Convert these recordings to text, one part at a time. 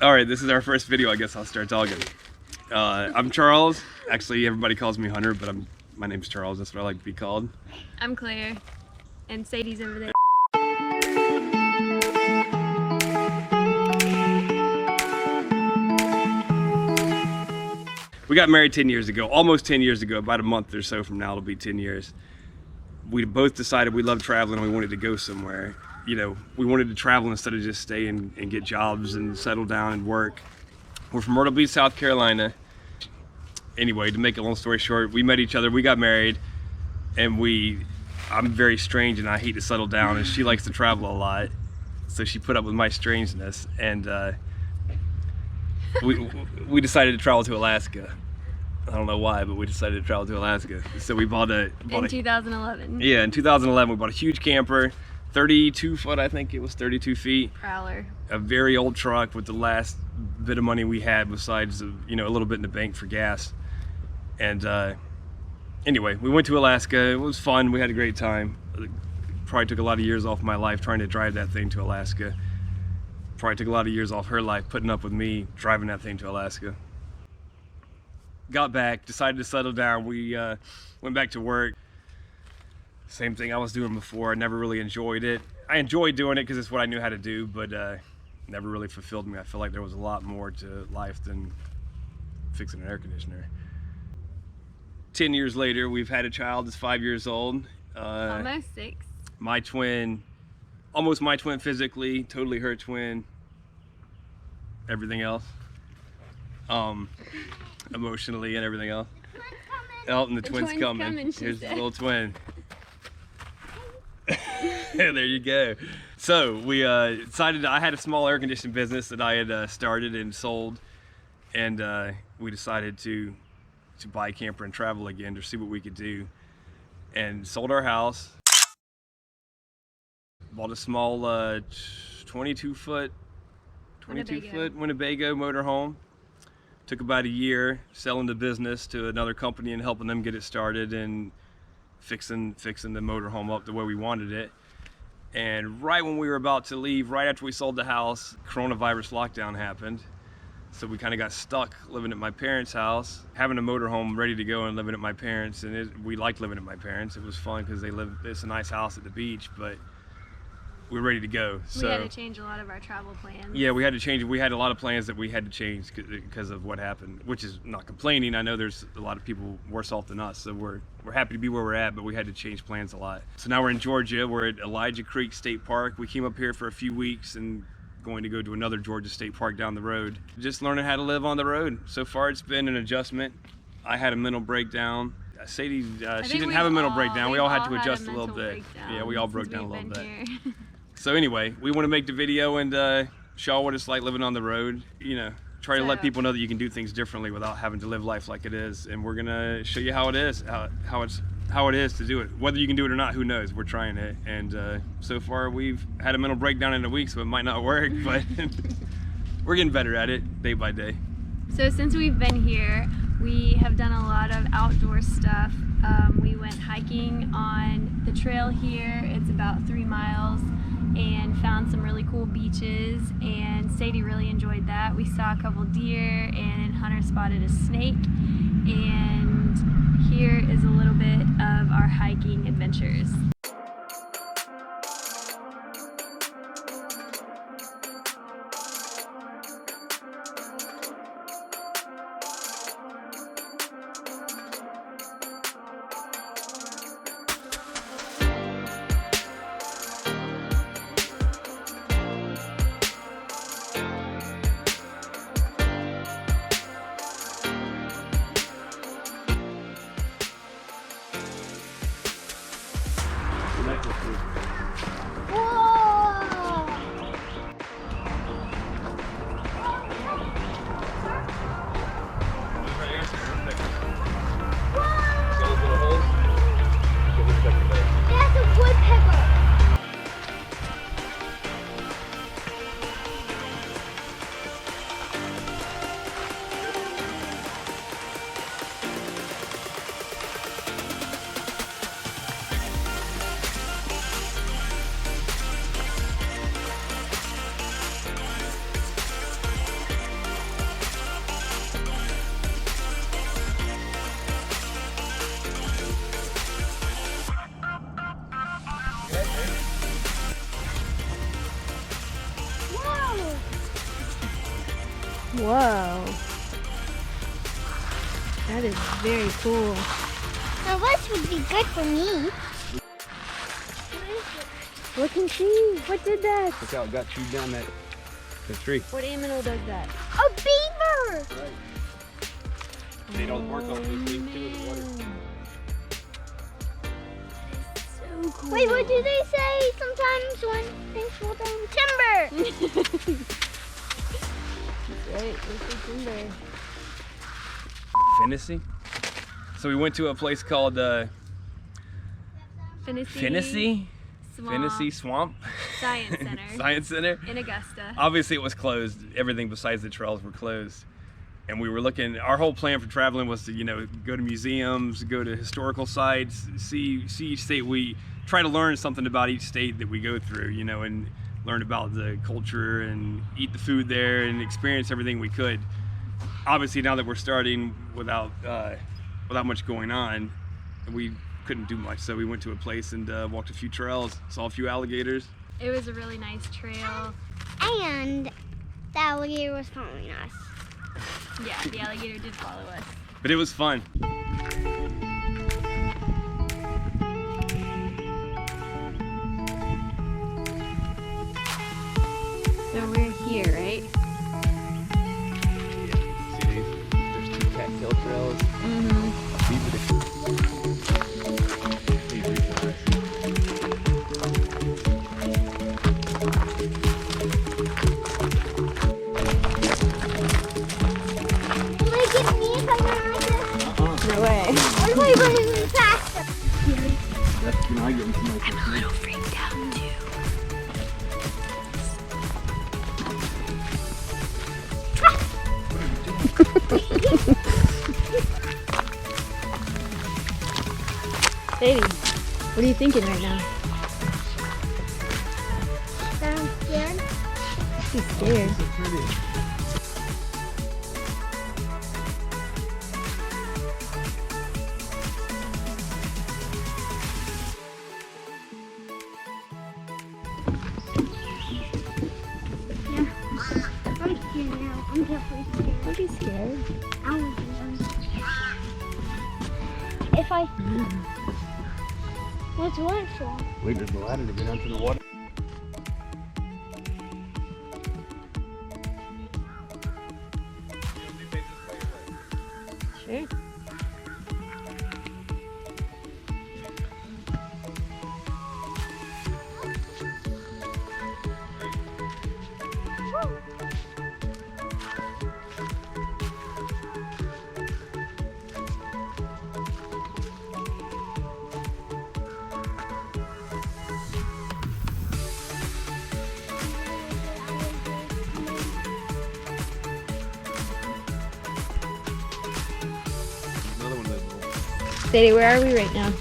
All right, this is our first video. I guess I'll start talking. I'm Charles. Actually, everybody calls me Hunter, but my name's Charles. That's what I like to be called. I'm Claire, and Sadie's over there. We got married 10 years ago, almost 10 years ago. About a month or so from now, it'll be 10 years. We both decided we loved traveling and we wanted to go somewhere. You know, we wanted to travel instead of just stay and get jobs and settle down and work. We're from Myrtle Beach, South Carolina. Anyway, to make a long story short, we met each other, we got married, and I'm very strange and I hate to settle down, and she likes to travel a lot. So she put up with my strangeness, and we decided to travel to Alaska. I don't know why, but we decided to travel to Alaska. So we bought in 2011. Yeah, in 2011 we bought a huge camper, 32 foot, I think it was 32 feet. Prowler. A very old truck with the last bit of money we had, besides a little bit in the bank for gas. And anyway, we went to Alaska. It was fun. We had a great time. Probably took a lot of years off my life trying to drive that thing to Alaska. Probably took a lot of years off her life putting up with me driving that thing to Alaska. Got back, decided to settle down. We went back to work. Same thing I was doing before. I never really enjoyed it. I enjoyed doing it because it's what I knew how to do, but never really fulfilled me. I feel like there was a lot more to life than fixing an air conditioner. 10 years later, we've had a child that's 5 years old. Almost 6. My twin, almost my twin physically, totally her twin. Everything else. Emotionally and everything else. Elton, the twin's coming. Here's the little twin. There you go. So we decided, I had a small air conditioning business that I had started and sold, and we decided to buy a camper and travel again to see what we could do, and sold our house. Bought a small 22 foot Winnebago motorhome. Took about a year selling the business to another company and helping them get it started and fixing the motorhome up the way we wanted it. And right when we were about to leave, right after we sold the house, coronavirus lockdown happened. So we kind of got stuck living at my parents' house, having a motorhome ready to go and living at my parents. And we liked living at my parents. It was fun because it's a nice house at the beach, but we were ready to go. So we had to change a lot of our travel plans. Yeah, we had to change. We had a lot of plans that we had to change because of what happened, which is not complaining. I know there's a lot of people worse off than us, so we're happy to be where we're at, but we had to change plans a lot. So now we're in Georgia. We're at Elijah Creek State Park. We came up here for a few weeks and going to go to another Georgia State Park down the road. Just learning how to live on the road. So far it's been an adjustment. I had a mental breakdown. Sadie, she didn't have a mental breakdown. We all had to adjust a little bit. Yeah, we all broke down a little bit. So anyway, we want to make the video and show what it's like living on the road. Try to let people know that you can do things differently without having to live life like it is. And we're gonna show you how it is, how it is to do it. Whether you can do it or not, who knows? We're trying it. And so far we've had a mental breakdown in a week, so it might not work, but we're getting better at it day by day. So since we've been here, we have done a lot of outdoor stuff. We went hiking on the trail here. It's about 3 miles. And found some really cool beaches, and Sadie really enjoyed that. We saw a couple deer, and Hunter spotted a snake. And here is a little bit of our hiking adventures. Whoa. That is very cool. Now this would be good for me. Look and see. What did that? Look how it got chewed down that tree. What animal does that? A beaver! They don't work on those things too in the water. So cool. Wait, what do they say sometimes when things fall down? Timber! Right, this is timber. Finnissy. So we went to a place called Finnissy Swamp Science Center Science Center. in Augusta. Obviously it was closed. Everything besides the trails were closed. And we were looking, our whole plan for traveling was to, go to museums, go to historical sites, see each state. We try to learn something about each state that we go through, and learn about the culture and eat the food there and experience everything we could. Obviously now that we're starting without much going on, we couldn't do much. So we went to a place and walked a few trails, saw a few alligators. It was a really nice trail. And the alligator was following us. Yeah, the alligator did follow us. But it was fun. So we're here, right? See these? There's 2 cattail trails. Will they give me something like this? No way. What if I run even faster? That's when I get into my I'm a little freaked out too. Baby, what are you thinking right now? I'm scared. She's scared. so pretty. I'm scared now. I'm definitely scared. Don't be scared. I won't be If I... What's one for? Wait, there's a ladder to get out to the water. Sure. Another one of those. Sadie, where are we right now?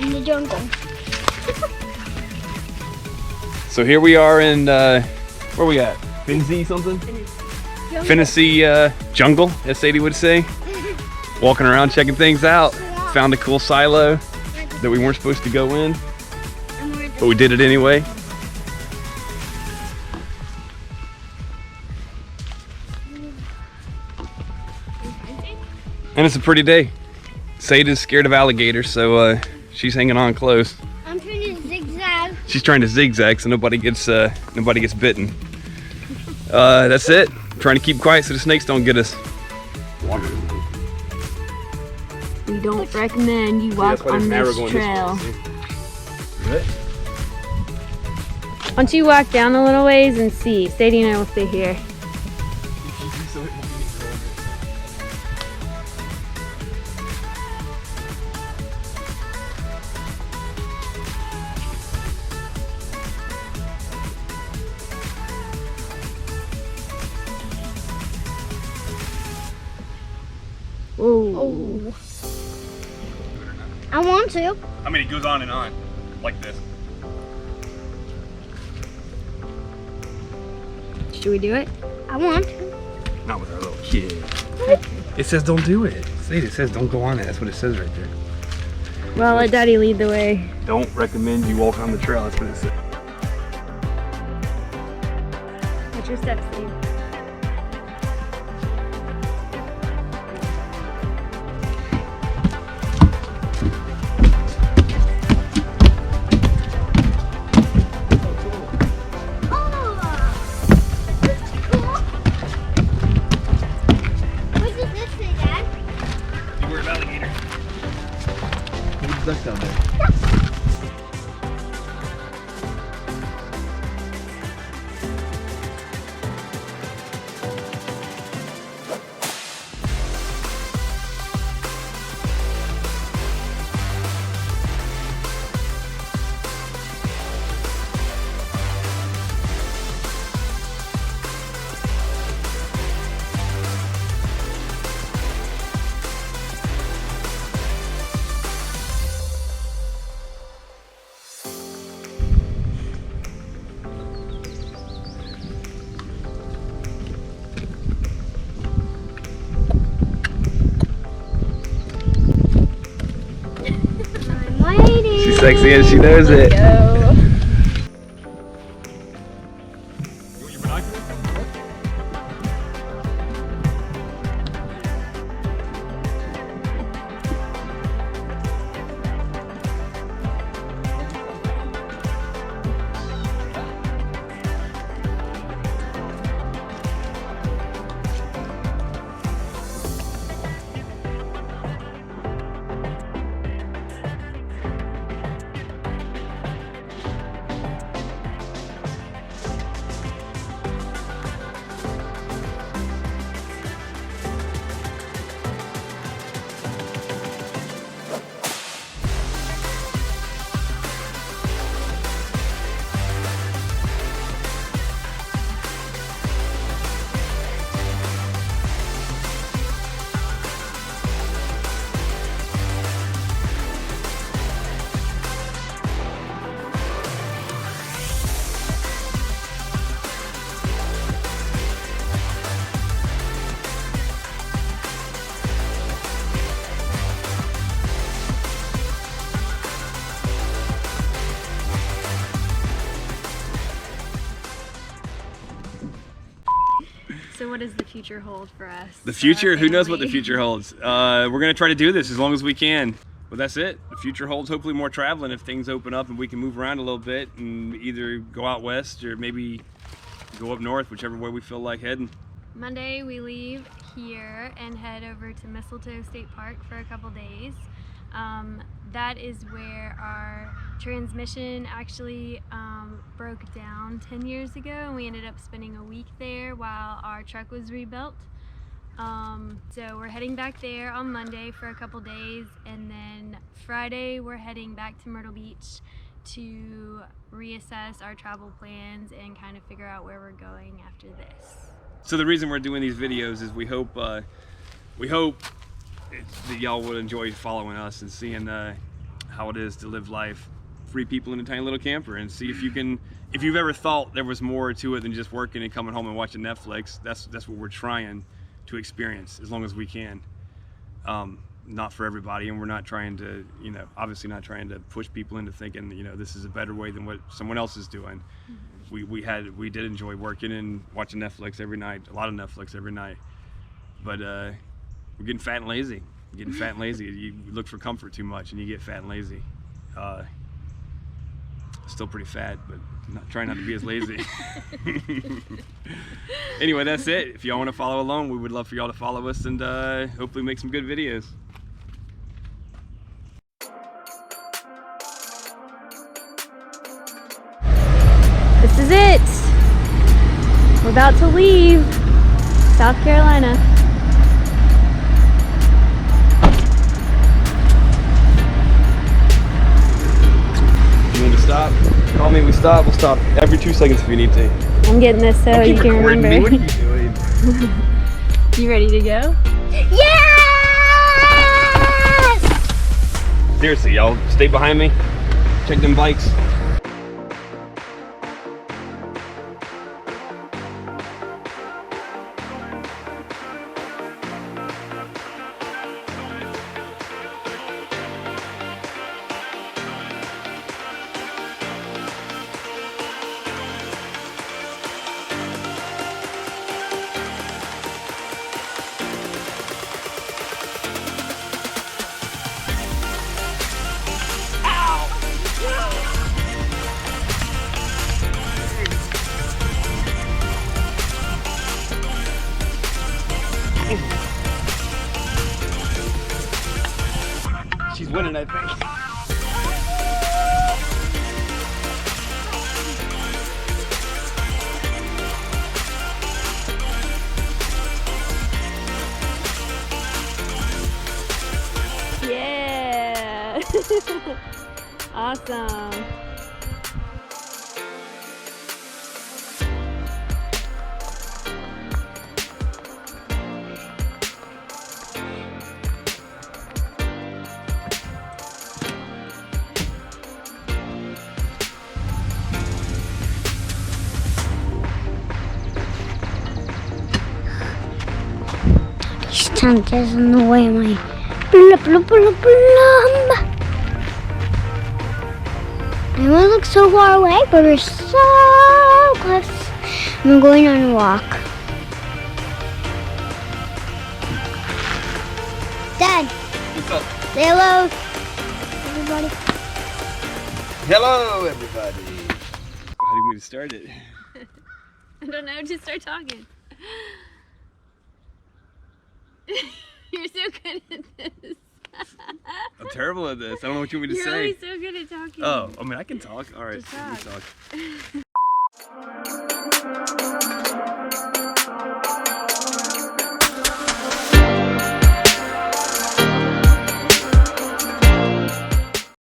In the jungle. So here we are in, where we at? Finnissy something? Finnissy jungle, as Sadie would say. Walking around checking things out. Found a cool silo that we weren't supposed to go in, but we did it anyway. And it's a pretty day. Sada's scared of alligators, so she's hanging on close. I'm trying to zigzag. She's trying to zigzag so nobody gets bitten. That's it. Trying to keep quiet so the snakes don't get us. We don't recommend you walk on this trail. Why don't you walk down a little ways and see? Sadie and I will stay here. Oh. I want to. I mean, it goes on and on, like this. Should we do it? I want to. Not with our little kid. It says don't do it. It says don't go on it. That's what it says right there. Well, let Daddy lead the way. Don't recommend you walk on the trail. That's what it says. Watch your steps, Steve. sexy and she knows it. Go. So what does the future hold for us? The future, our who knows what the family? future holds. We're gonna try to do this as long as we can. But that's it. The future holds hopefully more traveling if things open up and we can move around a little bit and either go out west or maybe go up north, whichever way we feel like heading. Monday we leave here and head over to Mistletoe State Park for a couple days. That is where our transmission actually broke down 10 years ago, and we ended up spending a week there while our truck was rebuilt. So we're heading back there on Monday for a couple days, and then Friday we're heading back to Myrtle Beach to reassess our travel plans and kind of figure out where we're going after this. So the reason we're doing these videos is we hope that y'all would enjoy following us and seeing how it is to live life, free people in a tiny little camper, and see if you've ever thought there was more to it than just working and coming home and watching Netflix. That's what we're trying to experience as long as we can. Not for everybody, and we're not trying to, obviously not trying to push people into thinking, this is a better way than what someone else is doing. Mm-hmm. We did enjoy working and watching Netflix every night, a lot of Netflix every night, but we're getting fat and lazy. Getting fat and lazy. You look for comfort too much and you get fat and lazy. Still pretty fat, but trying not to be as lazy. Anyway, that's it. If y'all want to follow along, we would love for y'all to follow us and hopefully make some good videos. This is it. We're about to leave South Carolina. You want to stop? Call me, we stop. We'll stop every 2 seconds if you need to. I'm getting this so you can remember. Me. What are you doing? You ready to go? Yes! Seriously, y'all, stay behind me. Check them bikes. She's winning, I think. Yeah! Awesome. Stand is in the way, my blub blub blub blub. And we look so far away, but we're so close. And we're going on a walk. Dad, What's up? say hello, everybody. Hello, everybody. How do you want me to start it? I don't know, just start talking. You're so good at this. I'm terrible at this. I don't know what you want me to You're say. always so good at talking. Oh, I mean, I can talk. All right, Just let me talk. talk.